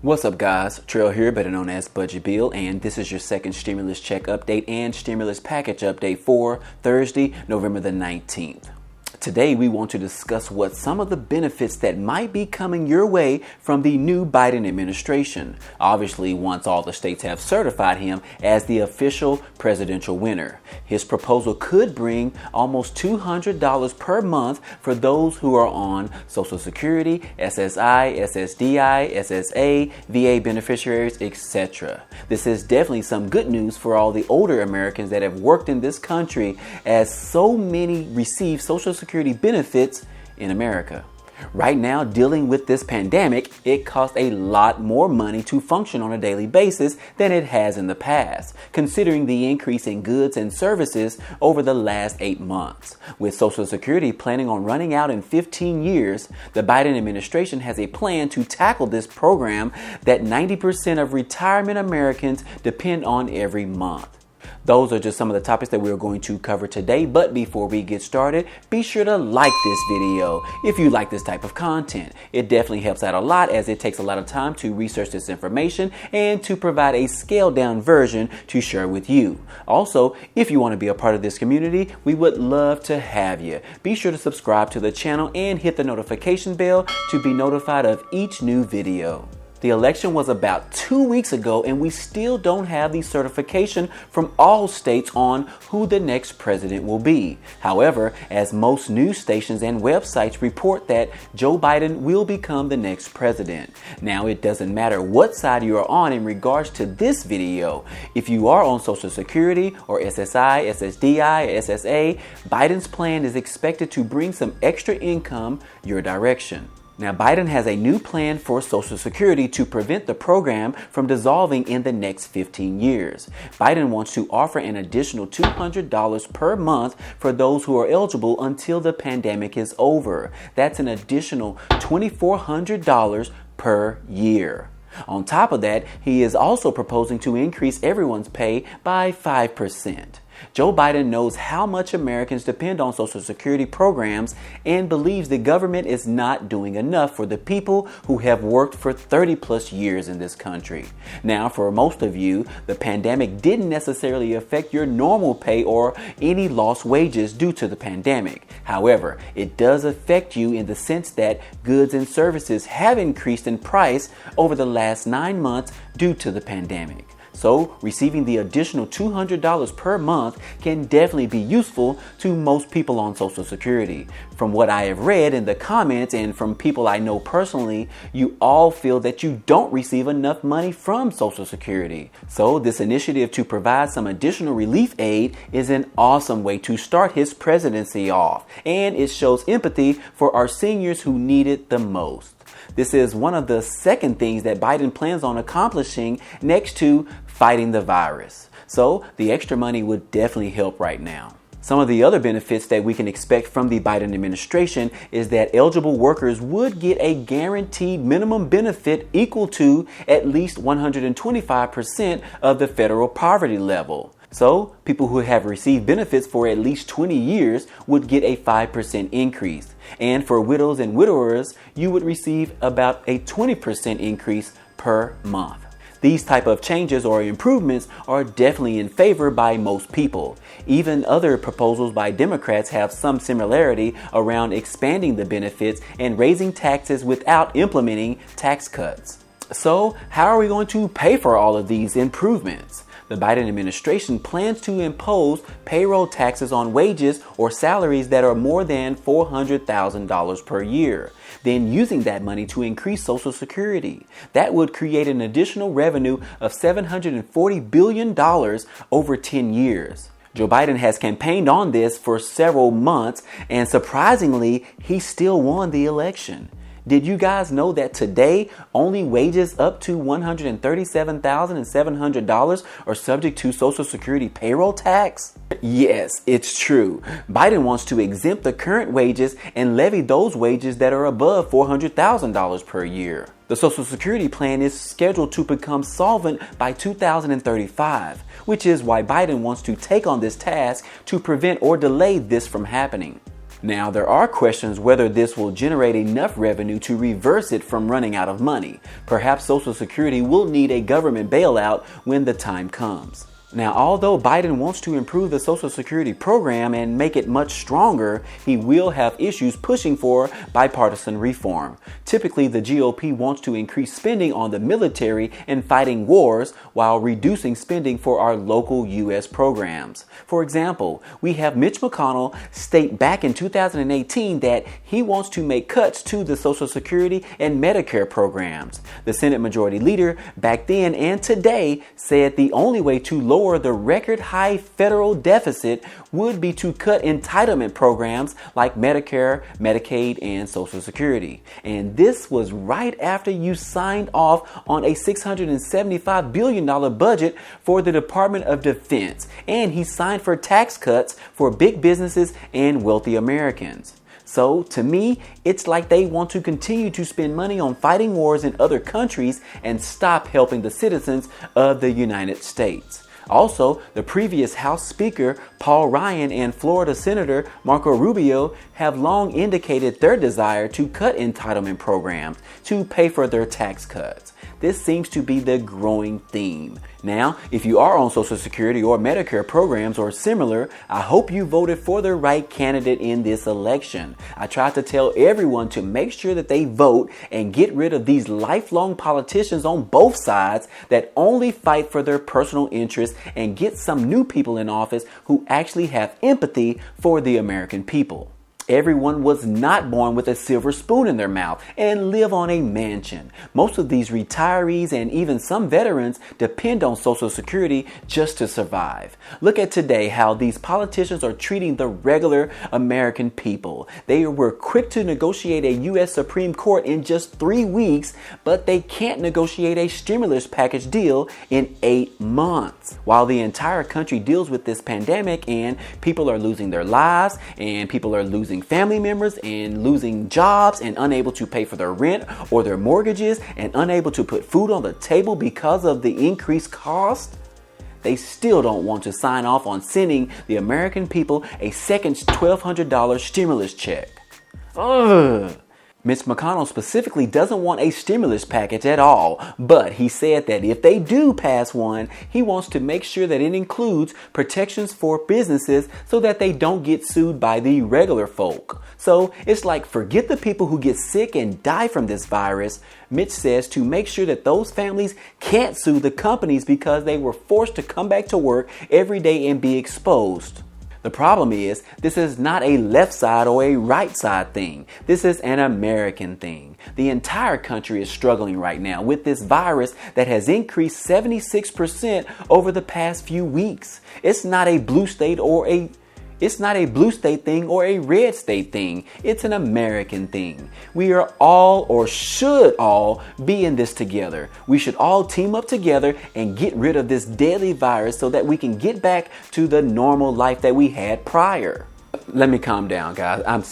What's up, guys? Trail here, better known as Budget Bill, and this is your second stimulus check update and stimulus package update for Thursday, November the 19th. Today, we want to discuss what some of the benefits that might be coming your way from the new Biden administration. Obviously, once all the states have certified him as the official presidential winner. His proposal could bring almost $200 per month for those who are on Social Security, SSI, Ssdi, SSA, VA beneficiaries, etc. This is definitely some good news for all the older Americans that have worked in this country, as so many receive Social Security benefits in America. Right now, dealing with this pandemic, it costs a lot more money to function on a daily basis than it has in the past, considering the increase in goods and services over the last 8 months. With Social Security planning on running out in 15 years, the Biden administration has a plan to tackle this program that 90% of retirement Americans depend on every month. Those are just some of the topics that we're going to cover today. But before we get started, be sure to like this video if you like this type of content. It definitely helps out a lot, as it takes a lot of time to research this information and to provide a scaled down version to share with you. Also, if you want to be a part of this community, we would love to have you. Be sure to subscribe to the channel and hit the notification bell to be notified of each new video. The election was about 2 weeks ago, and we still don't have the certification from all states on who the next president will be. However, as most news stations and websites report that Joe Biden will become the next president. Now, it doesn't matter what side you are on in regards to this video. If you are on Social Security or SSI, SSDI, SSA, Biden's plan is expected to bring some extra income your direction. Now, Biden has a new plan for Social Security to prevent the program from dissolving in the next 15 years. Biden wants to offer an additional $200 per month for those who are eligible until the pandemic is over. That's an additional $2,400 per year. On top of that, he is also proposing to increase everyone's pay by 5%. Joe Biden knows how much Americans depend on Social Security programs and believes the government is not doing enough for the people who have worked for 30 plus years in this country. Now, for most of you, the pandemic didn't necessarily affect your normal pay or any lost wages due to the pandemic. However, it does affect you in the sense that goods and services have increased in price over the last 9 months due to the pandemic. So, receiving the additional $200 per month can definitely be useful to most people on Social Security. From what I have read in the comments and from people I know personally, you all feel that you don't receive enough money from Social Security. So, this initiative to provide some additional relief aid is an awesome way to start his presidency off, and it shows empathy for our seniors who need it the most. This is one of the second things that Biden plans on accomplishing next to fighting the virus. So the extra money would definitely help right now. Some of the other benefits that we can expect from the Biden administration is that eligible workers would get a guaranteed minimum benefit equal to at least 125% of the federal poverty level. So people who have received benefits for at least 20 years would get a 5% increase. And for widows and widowers, you would receive about a 20% increase per month. These type of changes or improvements are definitely in favor by most people. Even other proposals by Democrats have some similarity around expanding the benefits and raising taxes without implementing tax cuts. So, how are we going to pay for all of these improvements? The Biden administration plans to impose payroll taxes on wages or salaries that are more than $400,000 per year, then using that money to increase Social Security. That would create an additional revenue of $740 billion over 10 years. Joe Biden has campaigned on this for several months, and surprisingly, he still won the election. Did you guys know that today only wages up to $137,700 are subject to Social Security payroll tax? Yes, it's true. Biden wants to exempt the current wages and levy those wages that are above $400,000 per year. The Social Security plan is scheduled to become solvent by 2035, which is why Biden wants to take on this task to prevent or delay this from happening. Now, there are questions whether this will generate enough revenue to reverse it from running out of money. Perhaps Social Security will need a government bailout when the time comes. Now, although Biden wants to improve the Social Security program and make it much stronger, he will have issues pushing for bipartisan reform. Typically, the GOP wants to increase spending on the military and fighting wars while reducing spending for our local U.S. programs. For example, we have Mitch McConnell state back in 2018 that he wants to make cuts to the Social Security and Medicare programs. The Senate Majority Leader back then and today said the only way to lower the record high federal deficit would be to cut entitlement programs like Medicare, Medicaid, and Social Security. And this was right after you signed off on a $675 billion budget for the Department of Defense, and he signed for tax cuts for big businesses and wealthy Americans. So, to me, it's like they want to continue to spend money on fighting wars in other countries and stop helping the citizens of the United States. Also, the previous House Speaker, Paul Ryan, and Florida Senator Marco Rubio have long indicated their desire to cut entitlement programs to pay for their tax cuts. This seems to be the growing theme. Now, if you are on Social Security or Medicare programs or similar, I hope you voted for the right candidate in this election. I try to tell everyone to make sure that they vote and get rid of these lifelong politicians on both sides that only fight for their personal interests, and get some new people in office who actually have empathy for the American people. Everyone was not born with a silver spoon in their mouth and live on a mansion. Most of these retirees and even some veterans depend on Social Security just to survive. Look at today how these politicians are treating the regular American people. They were quick to negotiate a U.S. Supreme Court in just 3 weeks, but they can't negotiate a stimulus package deal in 8 months. While the entire country deals with this pandemic and people are losing their lives and people are losing family members and losing jobs and unable to pay for their rent or their mortgages and unable to put food on the table because of the increased cost, they still don't want to sign off on sending the American people a second $1,200 stimulus check. Ugh. Mitch McConnell specifically doesn't want a stimulus package at all, but he said that if they do pass one, he wants to make sure that it includes protections for businesses so that they don't get sued by the regular folk. So it's like, forget the people who get sick and die from this virus. Mitch says to make sure that those families can't sue the companies because they were forced to come back to work every day and be exposed. The problem is, this is not a left side or a right side thing. This is an American thing. The entire country is struggling right now with this virus that has increased 76% over the past few weeks. It's not a blue state thing or a red state thing. It's an American thing. We are all, or should all, be in this together. We should all team up together and get rid of this deadly virus so that we can get back to the normal life that we had prior. Let me calm down, guys. I'm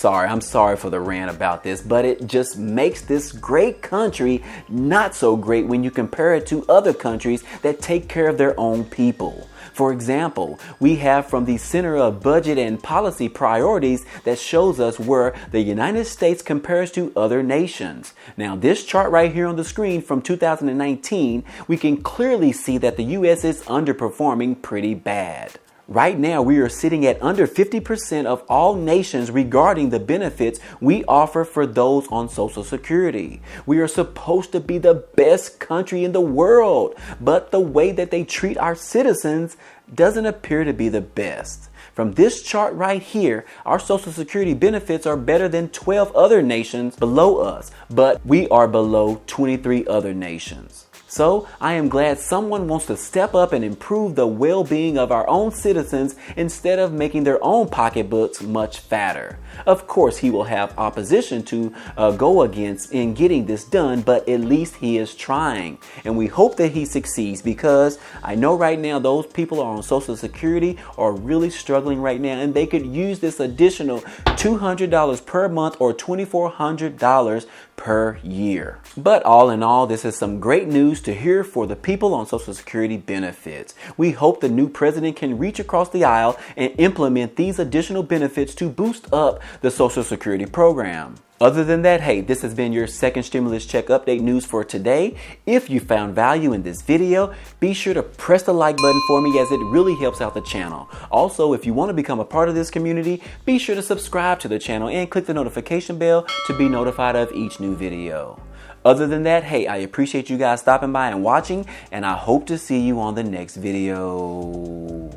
sorry for the rant about this, but it just makes this great country not so great when you compare it to other countries that take care of their own people. For example, we have from the Center of Budget and Policy Priorities that shows us where the United States compares to other nations. Now, this chart right here on the screen from 2019, we can clearly see that the U.S. is underperforming pretty bad. Right now, we are sitting at under 50% of all nations regarding the benefits we offer for those on Social Security. We are supposed to be the best country in the world, but the way that they treat our citizens doesn't appear to be the best. From this chart right here, our Social Security benefits are better than 12 other nations below us, but we are below 23 other nations. So I am glad someone wants to step up and improve the well-being of our own citizens instead of making their own pocketbooks much fatter. Of course, he will have opposition to go against in getting this done, but at least he is trying. And we hope that he succeeds, because I know right now those people are on Social Security are really struggling right now, and they could use this additional $200 per month or $2,400 per year. But all in all, this is some great news to hear for the people on Social Security benefits. We hope the new president can reach across the aisle and implement these additional benefits to boost up the Social Security program. Other than that, hey, this has been your second stimulus check update news for today. If you found value in this video, be sure to press the like button for me, as it really helps out the channel. Also, if you want to become a part of this community, be sure to subscribe to the channel and click the notification bell to be notified of each new video. Other than that, hey, I appreciate you guys stopping by and watching, and I hope to see you on the next video.